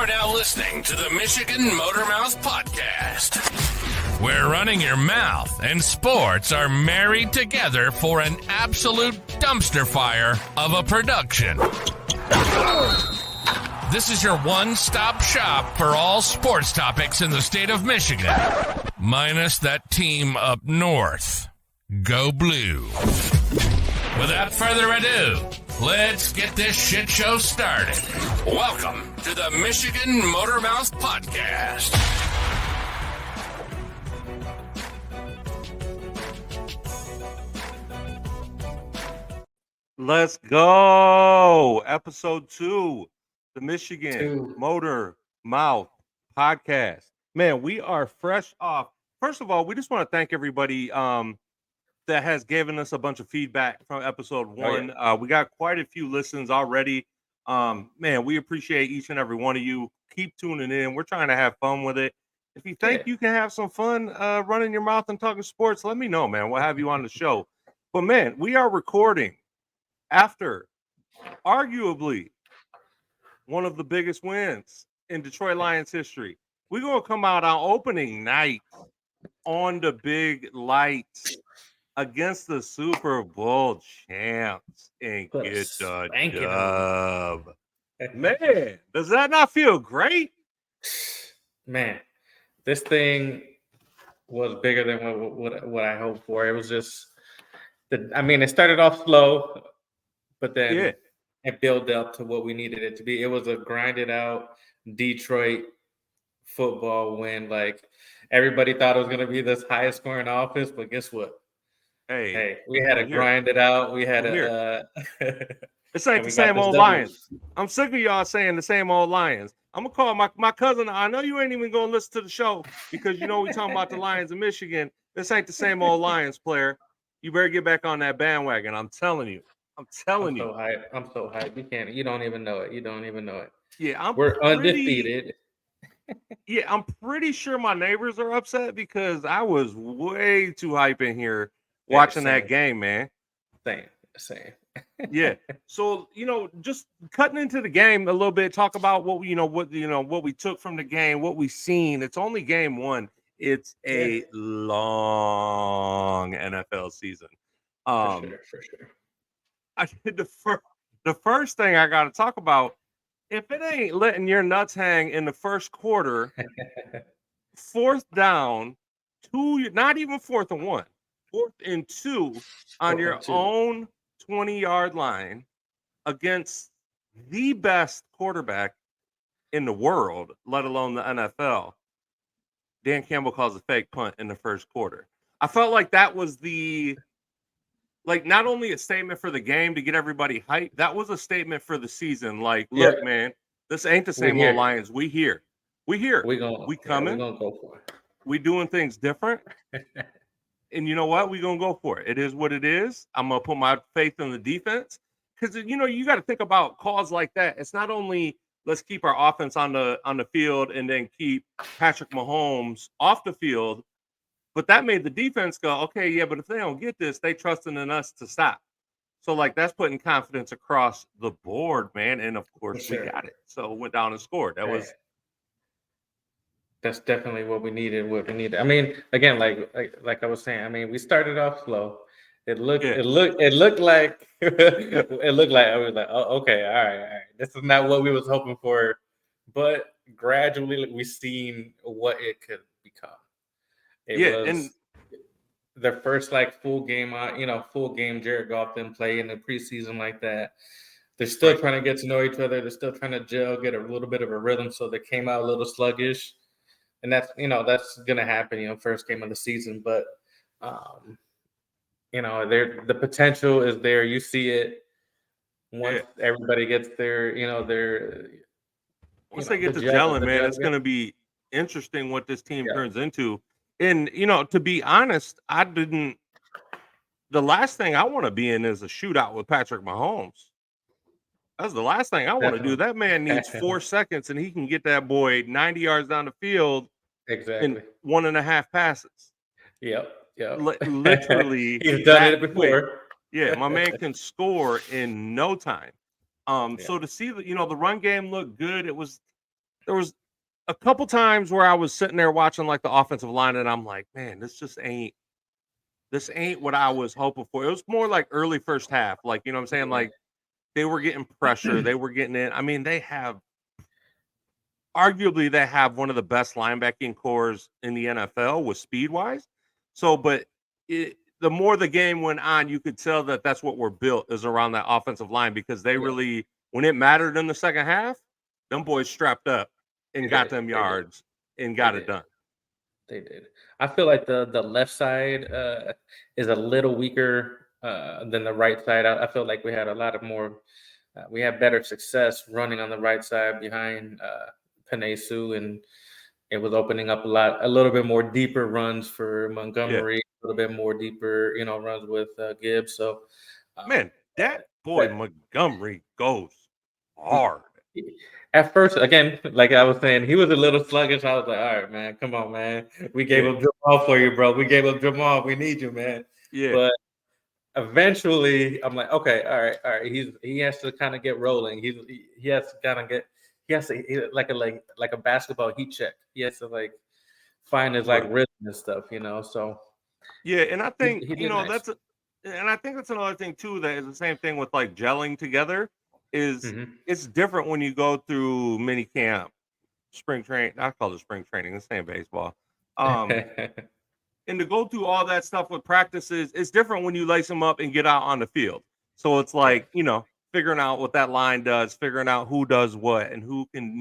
now listening to the Michigan Motormouth Podcast, where running your mouth and sports are married together for an absolute dumpster fire of a production. This is your one-stop shop for all sports topics in the state of Michigan, minus that team up north. Go Blue. Without further ado, let's get this shit show started. Welcome to the Michigan Motormouth Podcast. Let's go. Episode 2, the Michigan Motormouth Podcast. Man, we are fresh off. First of all, we just want to thank everybody that has given us a bunch of feedback from episode 1. We got quite a few listens already. Man, we appreciate each and every one of you. Keep tuning in. We're trying to have fun with it. If you think you can have some fun running your mouth and talking sports, let me know, man. We'll have you on the show. But, man, we are recording after arguably one of the biggest wins in Detroit Lions history. We're going to come out on opening night on the big lights against the Super Bowl champs and get the dub. Man, does that not feel great? Man, this thing was bigger than what I hoped for. It was just, it started off slow, but then it built up to what we needed it to be. It was a grinded out Detroit football win. Like, everybody thought it was going to be this highest scoring offense, but guess what? Hey, we had to grind it out. We had to. This ain't the same old Lions. I'm sick of y'all saying the same old Lions. I'm gonna call my cousin. I know you ain't even gonna listen to the show because you know we talking about the Lions of Michigan. This ain't the same old Lions player. You better get back on that bandwagon. I'm telling you. I'm so hyped. You don't even know it. Yeah, we're undefeated. Yeah, I'm pretty sure my neighbors are upset because I was way too hype in here watching that game, man. Same. Yeah. So, just cutting into the game a little bit, talk about what we took from the game, what we seen. It's only game 1. It's a long NFL season. For sure. The first thing I got to talk about, if it ain't letting your nuts hang in the first quarter, 4th down, 2, not even 4th and 1, 4th and 2 on your own 20-yard line against the best quarterback in the world, let alone the NFL. Dan Campbell calls a fake punt in the first quarter. I felt like that was not only a statement for the game to get everybody hyped, that was a statement for the season. Like, look, man, this ain't the same old Lions. We here. We coming. We're gonna go for it. We doing things different. And you know what? We're going to go for it. It is what it is. I'm going to put my faith in the defense. Because, you got to think about calls like that. It's not only let's keep our offense on the field and then keep Patrick Mahomes off the field, but that made the defense go, okay, yeah, but if they don't get this, they trusting in us to stop. So, that's putting confidence across the board, man. And, of course, we got it. So, went down and scored. That's definitely what we needed. I mean, again, like I was saying, we started off slow. It looked like I was like, oh, okay, all right. This is not what we was hoping for, but gradually we seen what it could become. It was the first full game Jared Goff didn't play in the preseason like that. They're still trying to get to know each other. They're still trying to gel, get a little bit of a rhythm. So they came out a little sluggish. And that's going to happen, first game of the season. But, the potential is there. You see it once everybody gets there, once they get to gelling, man, it's going to be interesting what this team turns into. And, to be honest, the last thing I want to be in is a shootout with Patrick Mahomes. That's the last thing I want to do. That man needs 4 seconds, and he can get that boy 90 yards down the field in 1.5 passes. Yep. Literally. He's done it before. Quick. Yeah, my man can score in no time. So to see the run game look good, it was there was a couple times where I was sitting there watching like the offensive line, and I'm like, man, this ain't what I was hoping for. It was more like early first half, like you know what I'm saying, like they were getting pressure, they were getting in. I mean, arguably they have one of the best linebacking cores in the NFL with speed wise. So, but the more the game went on, you could tell that that's what we're built is around that offensive line because they really, when it mattered in the second half, them boys strapped up and got them yards and got it done. They did. I feel like the left side is a little weaker than the right side. I feel like we had a lot of more. We had better success running on the right side behind Penei Sue, and it was opening up a little bit more deeper runs for Montgomery, a little bit more deeper, runs with Gibbs. So, man, that boy Montgomery goes hard. At first, again, like I was saying, he was a little sluggish. I was like, all right, man, come on, man. We gave up Jamal for you, bro. We gave up Jamal. We need you, man. Yeah. But eventually, I'm like, okay, all right. He has to kind of get rolling. He has to kind of get. He has to like a basketball heat check. He has to like find his like rhythm and stuff, So yeah, and I think nice. and I think that's another thing too. That is the same thing with like gelling together. Is it's different when you go through mini camp, spring training. I call it spring training. The same baseball. And to go through all that stuff with practices, it's different when you lace them up and get out on the field. So it's like, figuring out what that line does, figuring out who does what and who can,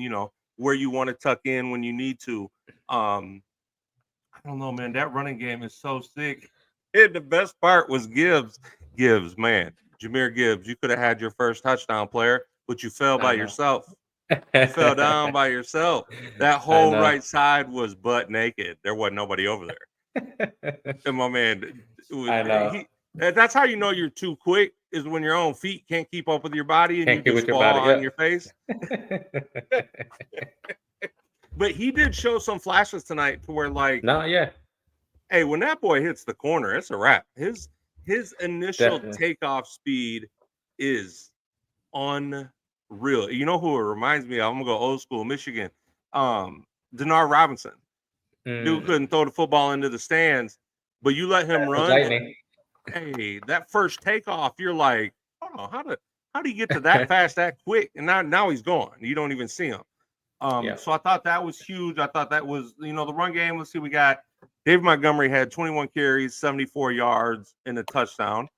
where you want to tuck in when you need to. I don't know, man. That running game is so sick. And the best part was Gibbs, man. Jahmyr Gibbs, you could have had your first touchdown player, but you fell by yourself. You fell down by yourself. That whole right side was butt naked. There wasn't nobody over there. And my man, that's how you know you're too quick is when your own feet can't keep up with your body and you just fall on your face. But he did show some flashes tonight to where like, hey, when that boy hits the corner, it's a wrap. His initial takeoff speed is unreal. You know who it reminds me of? I'm gonna go old school Michigan. Denard Robinson. Dude couldn't throw the football into the stands, but you let him run. Hey, that first takeoff, you're like, hold on, how do you get to that fast, that quick? And now he's gone. You don't even see him. So I thought that was huge. I thought that was, the run game. Let's see, we got Dave Montgomery had 21 carries, 74 yards, and a touchdown.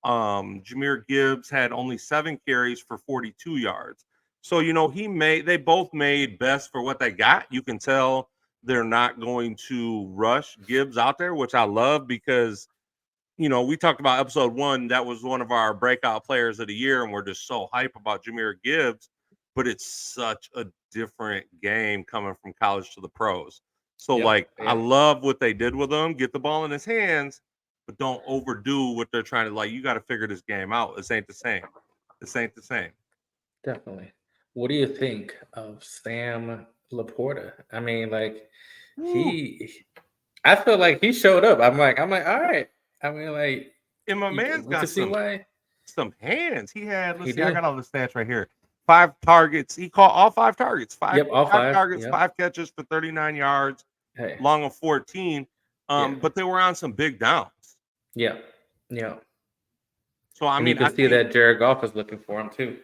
Jahmyr Gibbs had only 7 carries for 42 yards. So, they both made best for what they got. You can tell they're not going to rush Gibbs out there, which I love because, we talked about episode 1. That was one of our breakout players of the year, and we're just so hype about Jahmyr Gibbs. But it's such a different game coming from college to the pros. So, I love what they did with him. Get the ball in his hands, but don't overdo what they're trying to, you got to figure this game out. This ain't the same. Definitely. What do you think of Sam Laporta? I mean, I feel like he showed up. I'm like, all right. I mean, and my man's got some hands. He had, I got all the stats right here. 5 targets. He caught all 5 targets. All 5 targets, 5 catches for 39 yards, long of 14. But they were on some big downs. Yeah. So I mean, you can see that Jared Goff is looking for him too.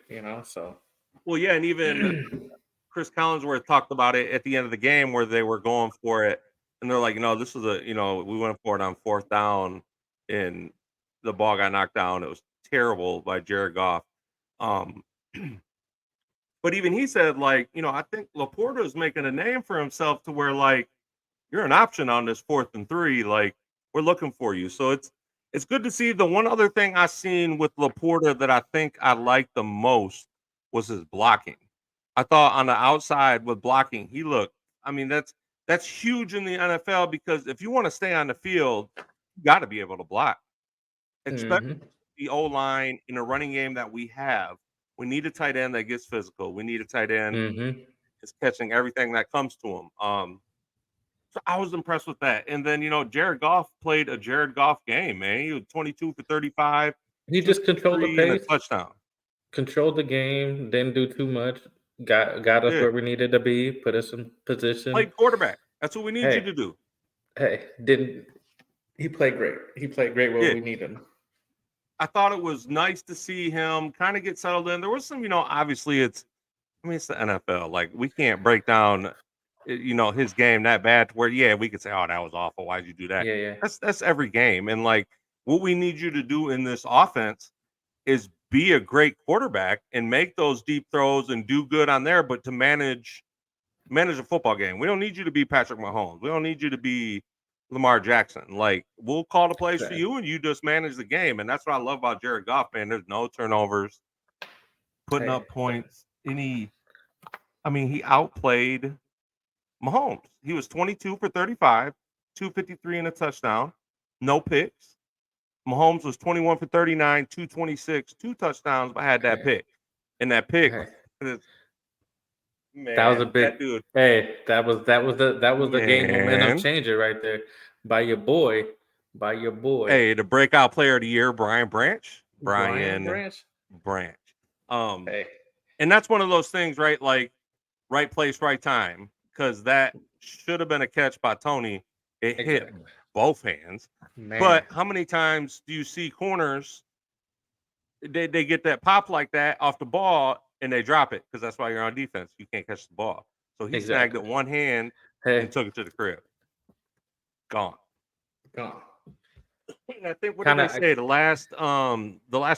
So. Well, yeah, and even Chris Collinsworth talked about it at the end of the game where they were going for it, and they're like, this is we went for it on 4th down, and the ball got knocked down. It was terrible by Jared Goff. But even he said, I think Laporta is making a name for himself to where, you're an option on this 4th and 3. We're looking for you. So it's good to see. The one other thing I seen with Laporta that I think I liked the most was his blocking. I thought on the outside with blocking, he looked. I mean, that's huge in the NFL because if you want to stay on the field, you got to be able to block. Especially the O-line in a running game that we have. We need a tight end that gets physical. We need a tight end that's catching everything that comes to him. So I was impressed with that. And then, Jared Goff played a Jared Goff game, man. He was 22 for 35. He just controlled the pace. Touchdown. Controlled the game. Didn't do too much. got us where we needed to be, put us in position. Played quarterback. That's what we need you to do. He played great. He played great where we need him. I thought it was nice to see him kind of get settled in. There was some, obviously it's the NFL. Like, we can't break down, his game that bad to where, we could say, oh, that was awful. Why'd you do that? Yeah. That's every game. And, like, what we need you to do in this offense is be a great quarterback and make those deep throws and do good on there, but to manage a football game. We don't need you to be Patrick Mahomes. We don't need you to be Lamar Jackson. Like, we'll call the plays for you and you just manage the game. And that's what I love about Jared Goff, man. There's no turnovers, putting up points. He outplayed Mahomes. He was 22 for 35, 253 and a touchdown, no picks. Mahomes was 21 for 39, 226, 2 touchdowns, but had that pick. And that pick, man, that was a big dude. Hey, that was the game momentum changer right there. By your boy. Hey, the breakout player of the year, Brian Branch. Branch. And that's one of those things, right? Like, right place, right time. Because that should have been a catch by Tony. It hit both hands. Man. But how many times do you see corners? They get that pop like that off the ball and they drop it because that's why you're on defense. You can't catch the ball. So he snagged it one hand and took it to the crib. Gone. And I think what did they say? The last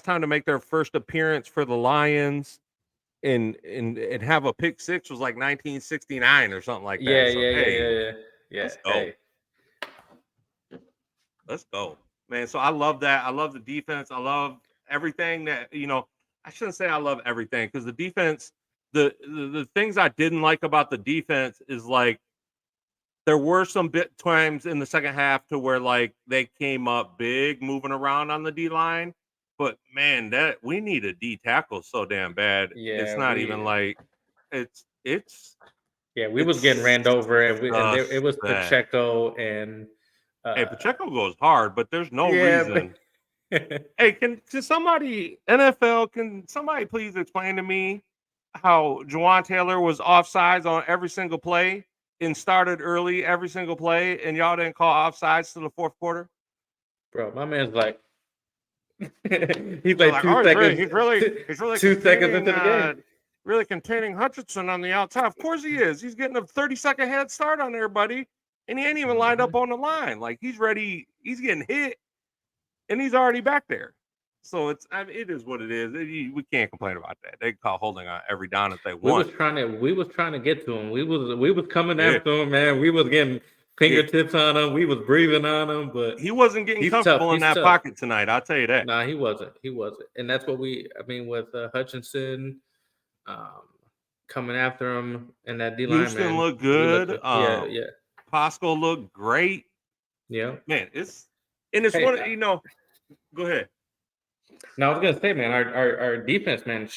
time to make their first appearance for the Lions and have a pick six was like 1969 or something like that. Yeah. Let's go. Let's go, man. So I love that. I love the defense. I love everything that, I shouldn't say I love everything because the defense, the things I didn't like about the defense is like there were some times in the second half to where like they came up big moving around on the D line. But man, that we need a D tackle so damn bad. Yeah, it's not even like it's. Yeah, we was getting ran over, and it was Pacheco and. Hey, Pacheco goes hard, but there's no reason. Hey, can somebody please explain to me how Juwan Taylor was offsides on every single play and started early every single play, and y'all didn't call offsides to the fourth quarter? Bro, my man's like he's like 2 seconds. He's really 2 seconds into the game. Really containing Hutchinson on the outside. Of course he is. He's getting a 30-second head start on everybody. And he ain't even lined up on the line. Like, he's ready. He's getting hit, and he's already back there. So it is what it is. We can't complain about that. They call holding on every down if they want. We was trying to get to him. We was coming after him, man. We was getting fingertips on him. We was breathing on him, but he wasn't getting comfortable in that pocket tonight. I'll tell you that. Nah, he wasn't. And that's what with Hutchinson coming after him and that D line. Houston looked good. Yeah. Pasco looked great. Yeah, man. It's Go ahead. No, I was gonna say, man, our defense, man,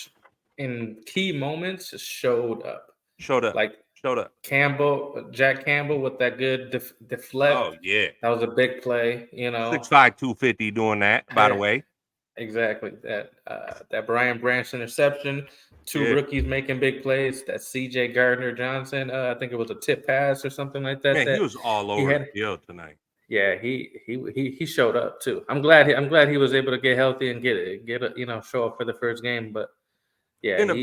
in key moments showed up. Jack Campbell with that good deflect. Oh yeah, that was a big play. 6'5", 250 doing that. By the way, exactly that Brian Branch interception. 2 rookies making big plays. That C.J. Gardner-Johnson. I think it was a tip pass or something like that. Man, he was all over the field tonight. Yeah, he showed up too. I'm glad he was able to get healthy and show up for the first game. But yeah, in a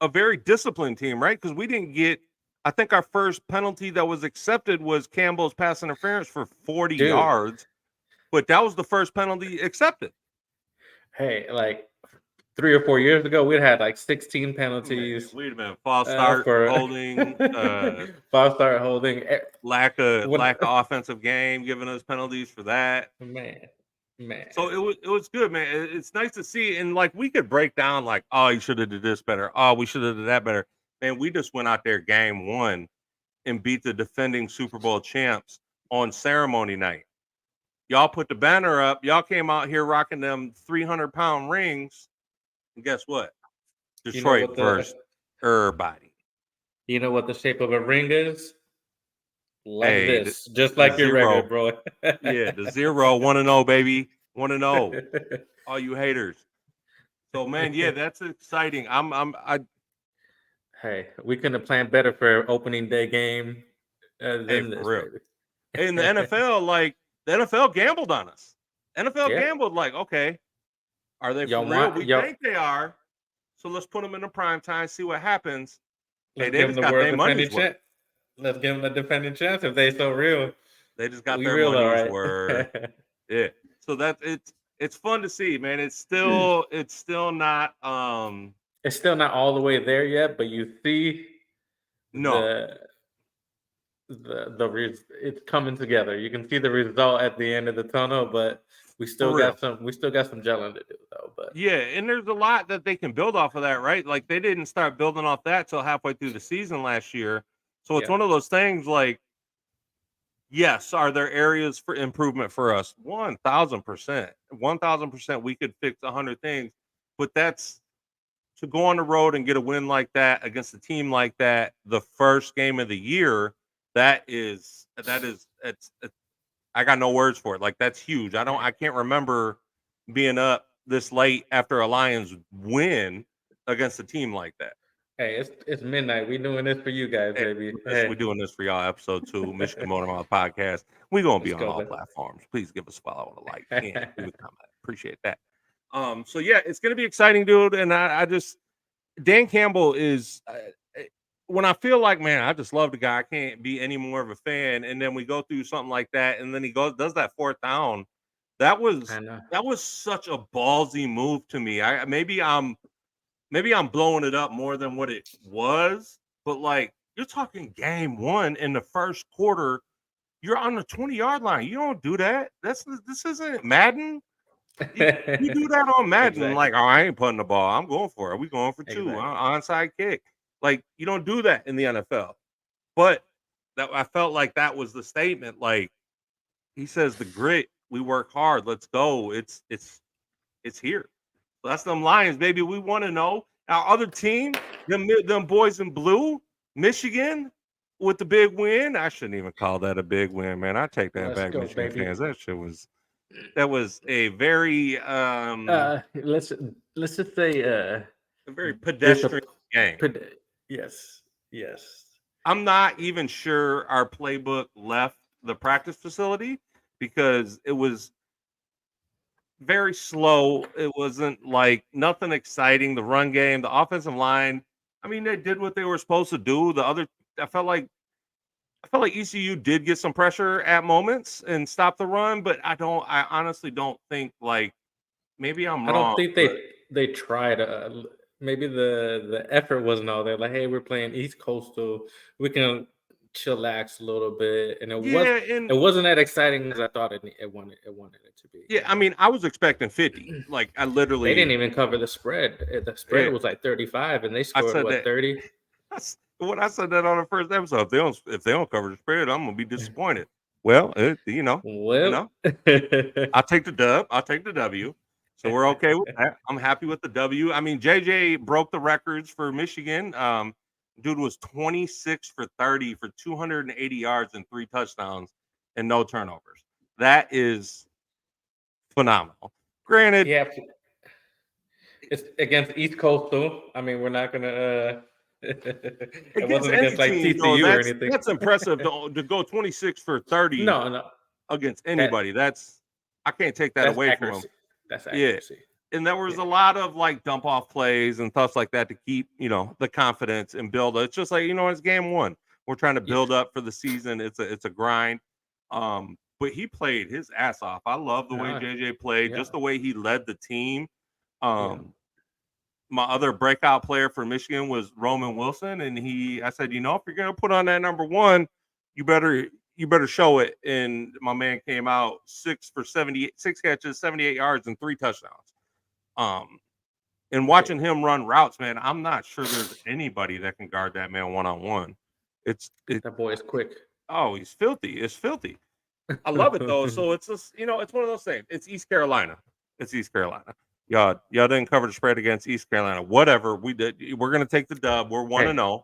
very disciplined team, right? Because we didn't get. I think our first penalty that was accepted was Campbell's pass interference for 40 yards, but that was the first penalty accepted. Hey, like 3 or 4 years ago, we'd had like 16 penalties. We'd have been false start holding, false start holding, lack of offensive game, giving us penalties for that. Man. So it was good, man. It's nice to see, and like we could break down like, oh, you should have did this better. Oh, we should have did that better. Man, we just went out there game 1 and beat the defending Super Bowl champs on ceremony night. Y'all put the banner up. Y'all came out here rocking them 300-pound rings. And guess what? Detroit versus everybody. You know what the shape of a ring is? Like this. Just like your regular, bro. Yeah, the 0, 1-0, baby. 1-0. All you haters. So, man, yeah, that's exciting. Hey, we couldn't have planned better for opening day game Hey, than for this, real. baby. In the NFL, like the NFL gambled on us. NFL Yeah. gambled, like, okay, are they for Y'all real? want We y'all think they are. So let's put them in the prime time, see what happens. Hey, let's they give them just the got world their defending money's worth. champ. Let's give them the defending champs if they so real. They just got We their real, all money's right. worth. Yeah. So it's fun to see, man. It's still not It's still not all the way there yet, but you see no, the it's coming together. You can see the result at the end of the tunnel, but we for still real. got some gelling to do though. But Yeah, and there's a lot that they can build off of that, right? Like they didn't start building off that till halfway through the season last year. So it's yeah, one of those things like, yes, are there areas for improvement for us? 1,000%. 1,000% we could fix 100 things, but that's to go on the road and get a win like that against a team like that the first game of the year. It's I got no words for it. Like that's huge. I can't remember being up this late after a Lions win against a team like that. hey, it's midnight. We doing this for you guys, Hey, baby. we're Hey, doing this for y'all, episode 2, Michigan Motormouth podcast. We're gonna be let's on go, all baby. platforms. Please give us a follow and a like and leave a comment. Appreciate that. So yeah, it's gonna be exciting, dude. And I just Dan Campbell is when I feel like, man, I just love the guy. I can't be any more of a fan. And then we go through something like that, and then he does that fourth down. That I was know. such a ballsy move to me. Maybe I'm blowing it up more than what it was, but like you're talking game 1 in the first quarter, you're on the 20-yard line. You don't do that. This isn't Madden. You do that on Madden, Exactly. like, oh, I ain't putting the ball. I'm going for it. We going for 2 Exactly. onside kick. Like you don't do that in the NFL. But that I felt like that was the statement. Like he says, the grit. We work hard. Let's go. It's here. So that's them Lions, baby. We want to know our other team, them boys in blue, Michigan, with the big win. I shouldn't even call that a big win, man. I take that Let's back, go, Michigan baby. fans. That was a very Let's just say a very pedestrian game. Yes, yes. I'm not even sure our playbook left the practice facility because it was very slow. It wasn't like nothing exciting. The run game, the offensive line. I mean, they did what they were supposed to do. I felt like ECU did get some pressure at moments and stop the run, but I honestly don't think like maybe I'm I don't wrong, think but they tried. Maybe the effort wasn't all there. Like, hey, we're playing East Coastal. We can chillax a little bit, and yeah, it and wasn't that exciting as I thought it wanted it to be. yeah, I mean, I was expecting 50. Like I They didn't literally, even cover the spread. The spread yeah, was like 35, and they I scored said what that. 30. When I said that on the first episode, if they don't cover the spread, I'm gonna be disappointed. Well, you Well, know, I'll take the dub. I'll take the W. So we're okay with that. I'm happy with the W. I mean, JJ broke the records for Michigan. Dude was 26 for 30 for 280 yards and 3 touchdowns and no turnovers. That is phenomenal. Granted, yeah, it's against East Coastal. I mean, we're not gonna. It against wasn't any against like team though, TCU or anything. that's impressive to go 26 for 30 No, no, against that anybody. I can't take that that's away from him. accuracy. That's Yeah. accuracy. And there was Yeah, a lot of like dump off plays and stuff like that to keep, the confidence and build. It's just like, it's game 1. We're trying to yeah. build up for the season. It's a grind. But he played his ass off. I love the way No, JJ played, yeah, just the way he led the team. yeah. My other breakout player for Michigan was Roman Wilson, and I said, if you're gonna put on that number 1, you better show it. And my man came out 6 for 78, 6 catches, 78 yards, and 3 touchdowns. And watching him run routes, man, I'm not sure there's anybody that can guard that man one-on-one. That boy is quick. Oh, he's filthy. It's filthy. I love it though. So it's just, it's one of those things. It's East Carolina. It's East Carolina. Y'all didn't cover the spread against East Carolina. Whatever we did, we're gonna take the dub. We're 1-0.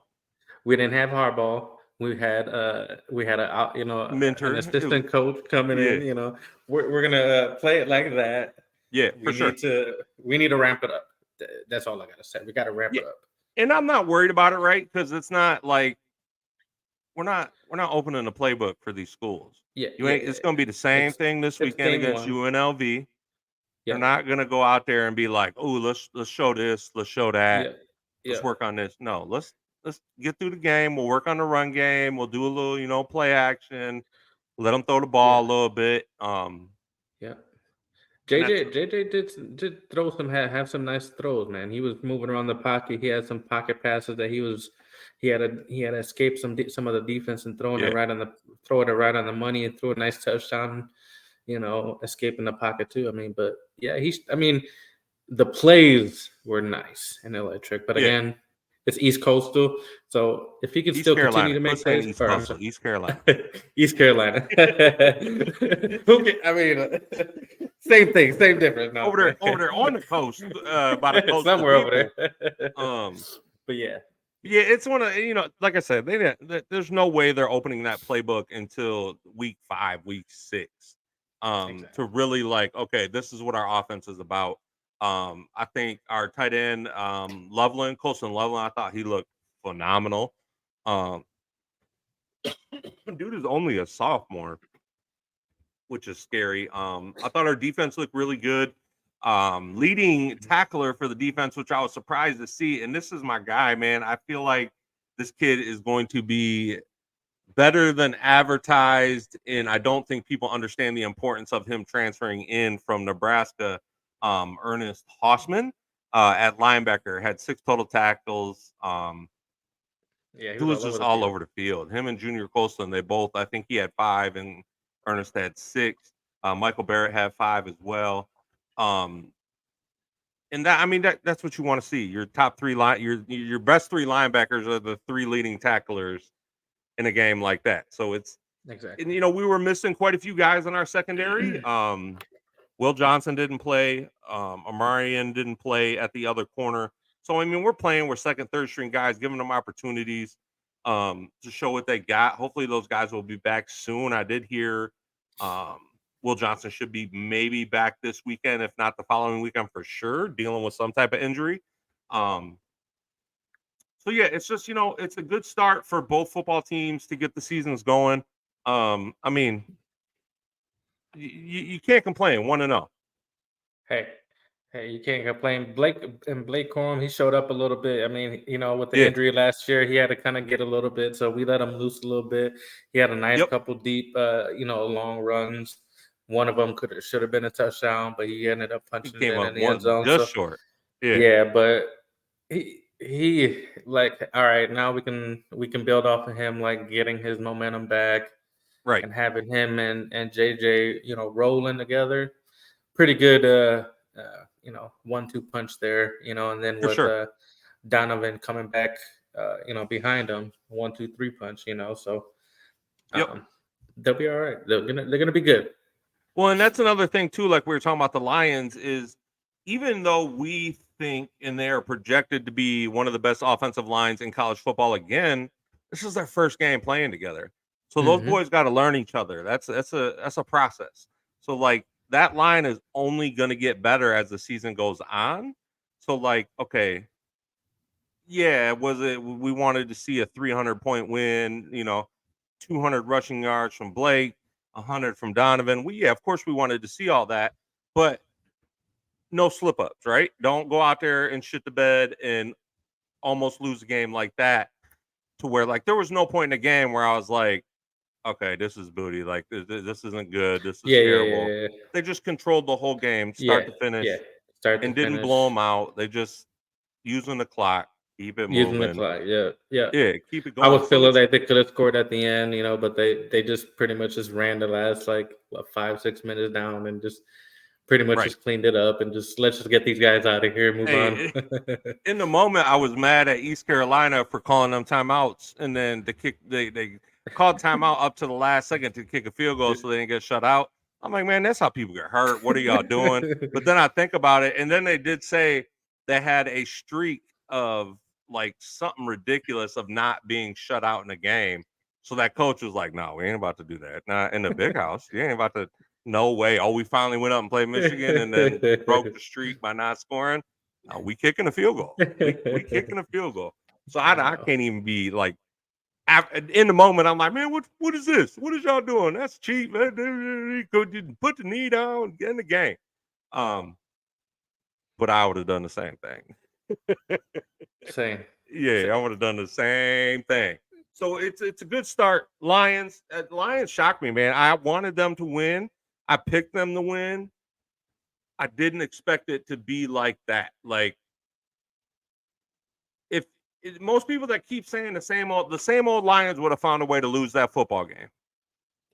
We didn't have Harbaugh. We had a an Mentor. assistant coach coming Yeah. in. We're gonna play it like that. Yeah, for sure. We need to ramp it up. That's all I gotta say. We gotta ramp it up. And I'm not worried about it, right? Because it's not like we're not opening the playbook for these schools. Yeah, It's going to be the same thing this it's weekend game against one. UNLV. They're Yeah, not going to go out there and be like, "Oh, let's show this, let's show that, yeah, let's yeah, work on this." No, let's get through the game. We'll work on the run game. We'll do a little, play action. Let them throw the yeah, ball a little bit. yeah. And that's JJ did throw have some nice throws, man. He was moving around the pocket. He had some pocket passes that he had escaped some of the defense and throwing it yeah, throw it right on the money and threw a nice touchdown. Escaping the pocket too. I mean, but yeah, the plays were nice and electric. But yeah. again, it's East Coastal, so if he can East still continue Carolina. to Quit make saying plays, East or I'm Coastal. sorry, East Carolina. East Carolina. I mean, same thing, same difference. No, Over there on the coast, by the coastal somewhere over people. there. Um, But yeah, yeah, it's one of like I said, there's no way they're opening that playbook until week 5, week 6, to exactly. really like, okay, this is what our offense is about. I think our tight end, Colson Loveland, I thought he looked phenomenal. Um, dude is only a sophomore, which is scary. I thought our defense looked really good. Leading tackler for the defense, which I was surprised to see. And this is my guy, man. I feel like this kid is going to be better than advertised, and I don't think people understand the importance of him transferring in from Nebraska. Ernest Hausman, at linebacker, had 6 total tackles. Yeah, he He was was all over just the all field. over the field. Him and Junior Colston, they both, I think he had 5 and Ernest had 6. Michael Barrett had 5 as well. Um, and that's what you want to see. Your top 3 your best 3 linebackers are the 3 leading tacklers in a game like that. So Exactly. we were missing quite a few guys in our secondary. Will Johnson didn't play. Amarian didn't play at the other corner. So we're playing with second, third string guys, giving them opportunities to show what they got. Hopefully, those guys will be back soon. I did hear um, Will Johnson should be maybe back this weekend, if not the following weekend for sure, dealing with some type of injury. Um, so yeah, it's just it's a good start for both football teams to get the seasons going. Um, I mean, you can't complain. 1-0. Hey, hey, you can't complain. Blake Corum, he showed up a little bit. I mean, with the Yeah. injury last year, he had to kind of get a little bit, so we let him loose a little bit. He had a nice Yep. couple deep, long runs. One of them should have been a touchdown, but he ended up He punching it came in up the end one zone. just So short. Yeah. yeah, but he like, all right, now we can build off of him, like getting his momentum back Right. and having him and JJ, rolling together. Pretty good 1-2 punch there, and then For with sure. Donovan coming back behind him, 1-2-3 punch, so Yep. they'll be all right. They're gonna be good. Well, and that's another thing too, like we were talking about the Lions, is even though we think and they are projected to be one of the best offensive lines in college football again, this is their first game playing together. So those Mm-hmm. boys got to learn each other. That's a process. So like that line is only going to get better as the season goes on. So like, okay, yeah, we wanted to see a 300-point win, 200 rushing yards from Blake, 100 from Donovan. Of course we wanted to see all that, but no slip ups, right? Don't go out there and shit the bed and almost lose a game like that, to where like there was no point in the game where I was like, okay, this is booty. Like this isn't good. This is Yeah, yeah, terrible. yeah, yeah, They just controlled the whole game, yeah, start to yeah. finish, Start to and didn't blow finish, them out. They just using the clock, keep it using the moving. clock. Yeah, yeah. Yeah, keep it I going. was So feeling it's like they could have scored at the end, but they just pretty much just ran the last 5-6 minutes down and just pretty much right. just cleaned it up and just let's just get these guys out of here, move on. Hey, in the moment, I was mad at East Carolina for calling them timeouts, and then they called timeout up to the last second to kick a field goal so they didn't get shut out. I'm like, man, that's how people get hurt. What are y'all doing? But then I think about it, and then they did say they had a streak of like something ridiculous of not being shut out in a game. So that coach was like, no, we ain't about to do that. Not in the big house. You ain't about to. No way. Oh, we finally went up and played Michigan and then broke the streak by not scoring. We kicking a field goal. We kicking a field goal. So I can't even be like, in the moment, I'm like, man, what is this? What is y'all doing? That's cheap, man. Could you put the knee down, get in the game? But I would have done the same thing. Same. Yeah, I would have done the same thing. So it's a good start. Lions shocked me, man. I wanted them to win. I picked them to win. I didn't expect it to be like that. Like, most people that keep saying the same old Lions would have found a way to lose that football game.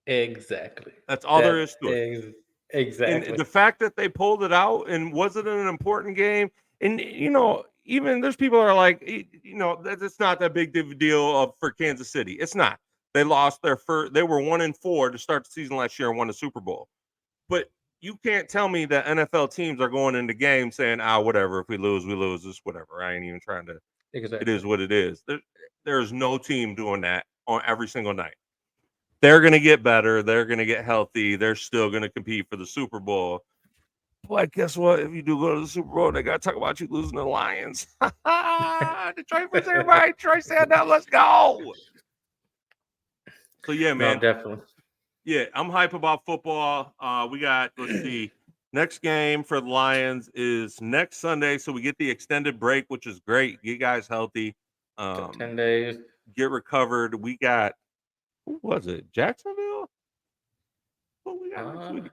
Exactly. That's all there is to it. Exactly. And the fact that they pulled it out, and was it an important game? And even there's people that are like, it's not that big deal for Kansas City. It's not. They lost their first. They were 1-4 to start the season last year and won the Super Bowl. But you can't tell me that NFL teams are going into games saying, whatever. If we lose, we lose. It's whatever. I ain't even trying to. Exactly. It is what it is. There's no team doing that on every single night. They're going to get better. They're going to get healthy. They're still going to compete for the Super Bowl. But guess what? If you do go to the Super Bowl, they got to talk about you losing to the Lions. Detroit for everybody. Detroit stand up. Let's go. So, yeah, man. No, definitely. Yeah, I'm hype about football. We got, let's see, next game for the Lions is next Sunday. So we get the extended break, which is great. Get guys healthy. 10 days. Get recovered. We got, who was it? Jacksonville? What we got next week?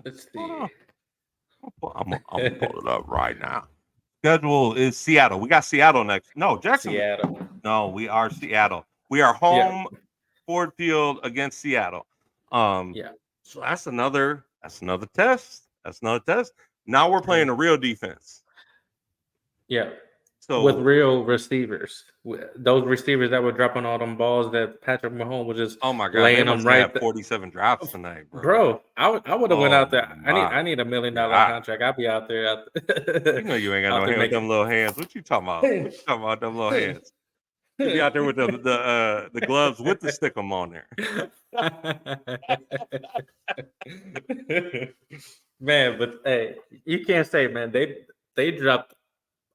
Let's see. I'm gonna pull it up right now. Schedule is Seattle. We got Seattle next. No, Jacksonville. Seattle. No, we are Seattle. We are home Ford Field against Seattle. Yeah. So that's another test. That's another test. Now we're playing a real defense. Yeah. So with real receivers, those receivers that were dropping all them balls that Patrick Mahomes was just laying them right. 47 drops tonight, bro. I would have went out there. I need $1 million contract. I'll be out there. You know you ain't got no hands with them little hands. What you talking about? What you talking about them little hands? You be out there with the gloves with the stickum on there. Man, but hey, you can't say, man, they dropped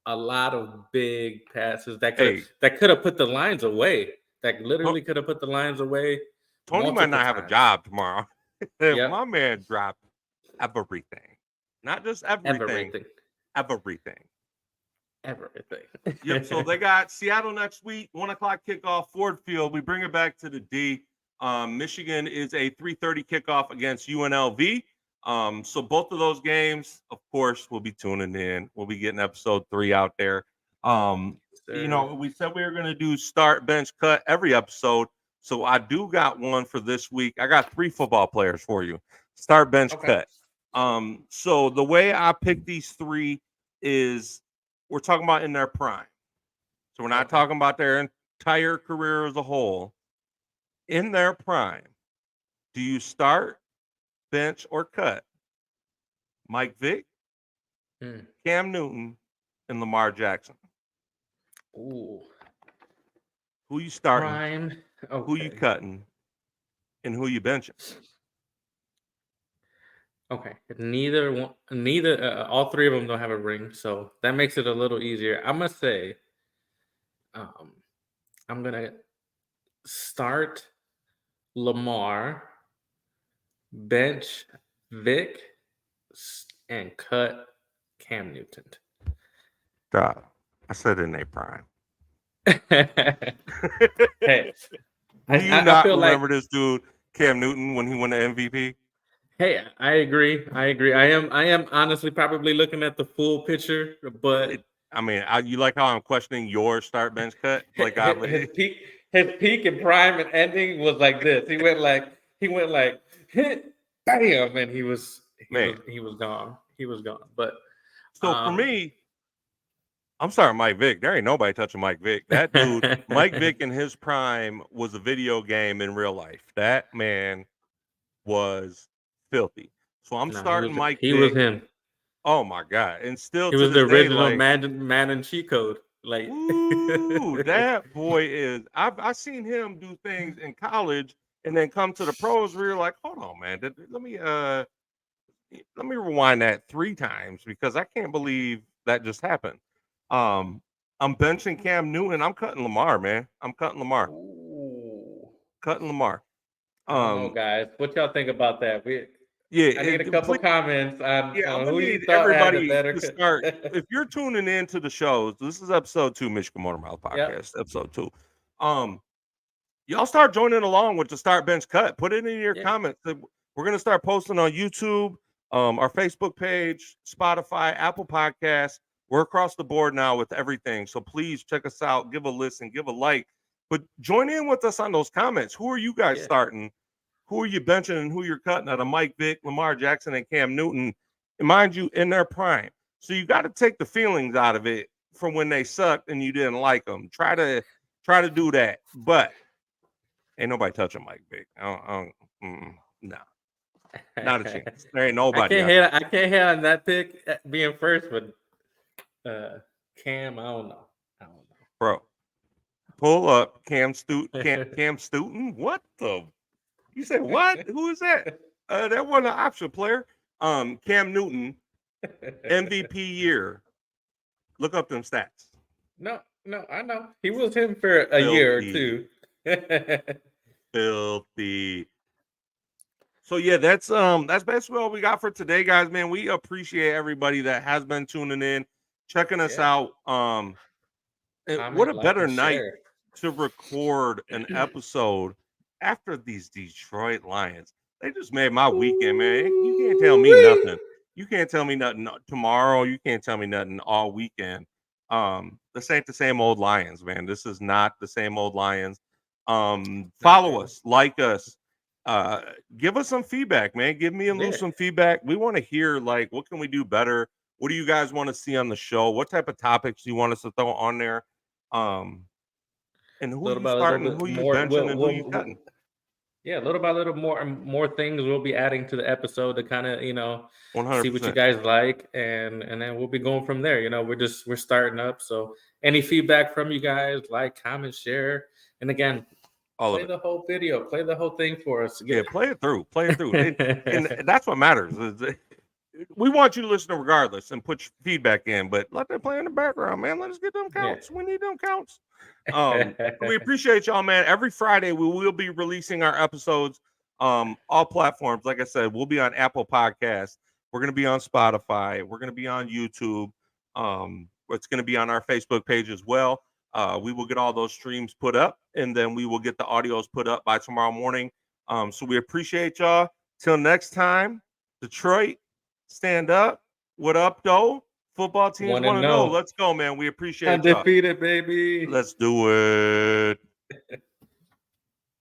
a lot of big passes that could have put the lines away. That literally could have put the lines away. Tony might not have a job tomorrow. My man dropped everything. Not just everything. Everything. Yep. So they got Seattle next week, 1:00 kickoff, Ford Field. We bring it back to the D. Michigan is a 3:30 kickoff against UNLV. So both of those games, of course, we'll be tuning in. We'll be getting episode 3 out there. We said we were going to do start, bench, cut every episode. So I do got one for this week. I got 3 football players for you. Start, bench, cut. So the way I pick these 3 is we're talking about in their prime. So we're not talking about their entire career as a whole. In their prime, do you start, bench, or cut Mike Vick, Cam Newton, and Lamar Jackson? Ooh. Who you starting? Prime. Okay. Who you cutting? And who you benching? Okay. All 3 of them don't have a ring, so that makes it a little easier. I'm gonna say, I'm gonna start Lamar, bench Vic, and cut Cam Newton. Stop. I said in their prime. Hey, do you not remember this dude, Cam Newton, when he won the MVP? Hey, I agree. I am honestly probably looking at the full picture, but you like how I'm questioning your start, bench, cut? Like his peak and prime and ending was like this. He went like bam, and he was gone. He was gone. But so for me, I'm sorry, Mike Vick. There ain't nobody touching Mike Vick. That dude, Mike Vick in his prime was a video game in real life. That man was filthy. So I'm starting Mike Vick. He was him. Oh my God. And still he was the original Madden cheat code. Like, ooh, that boy is. I've seen him do things in college and then come to the pros where you're like, hold on, man. Let me let me rewind that 3 times because I can't believe that just happened. I'm benching Cam Newton. I'm cutting Lamar, man. I'm cutting Lamar. Ooh. Cutting Lamar. I don't know, guys. What y'all think about that? I need a couple comments on I'm gonna who you need thought had a everybody better. to start. If you're tuning into the shows, this is episode 2, Michigan Motormouth Podcast, Yep. episode 2. Y'all start joining along with the Start Bench Cut. Put it in your comments. We're gonna start posting on YouTube, our Facebook page, Spotify, Apple Podcasts. We're across the board now with everything. So please check us out, give a listen, give a like, but join in with us on those comments. Who are you guys starting? Who are you benching and who you're cutting out of Mike Vick, Lamar Jackson, and Cam Newton? And mind you, in their prime. So you got to take the feelings out of it from when they sucked and you didn't like them. Try to do that, but ain't nobody touching Mike Vick. No, not a chance. There ain't nobody. I can't hate on that pick being first, but Cam, I don't know. Bro, pull up Cam Stoughton. What the? You said what? Who is that? That wasn't an option player. Cam Newton, MVP year. Look up them stats. No, I know. He was him for a year or two. Filthy. So yeah, that's basically all we got for today, guys. Man, we appreciate everybody that has been tuning in, checking us out. Comment, what a better night to record an episode after these Detroit Lions. They just made my weekend, man. You can't tell me nothing. You can't tell me nothing tomorrow. You can't tell me nothing all weekend. This ain't the same old Lions, man. This is not the same old Lions. Follow us, like us, give us some feedback, man. Give me and Lou some feedback. We want to hear, like, what can we do better? What do you guys want to see on the show? What type of topics do you want us to throw on there? And who you starting, who you benching, and who you cutting? Yeah, little by little, more things we'll be adding to the episode to kind of 100%. see what you guys like, and then we'll be going from there. We're starting up, so any feedback from you guys, like, comment, share, and again, play the whole video, play the whole thing for us. Play it through, and that's what matters. We want you to listen regardless and put your feedback in, but let that play in the background, man. Let us get them counts. We need them counts. We appreciate y'all, man. Every Friday we will be releasing our episodes, all platforms. Like I said, we'll be on Apple Podcasts. We're going to be on Spotify. We're going to be on YouTube. It's going to be on our Facebook page as well. We will get all those streams put up, and then we will get the audios put up by tomorrow morning. So we appreciate y'all. Till next time, Detroit, stand up. What up, though? Football teams want to know. Let's go, man. We appreciate y'all. Undefeated, baby. Let's do it.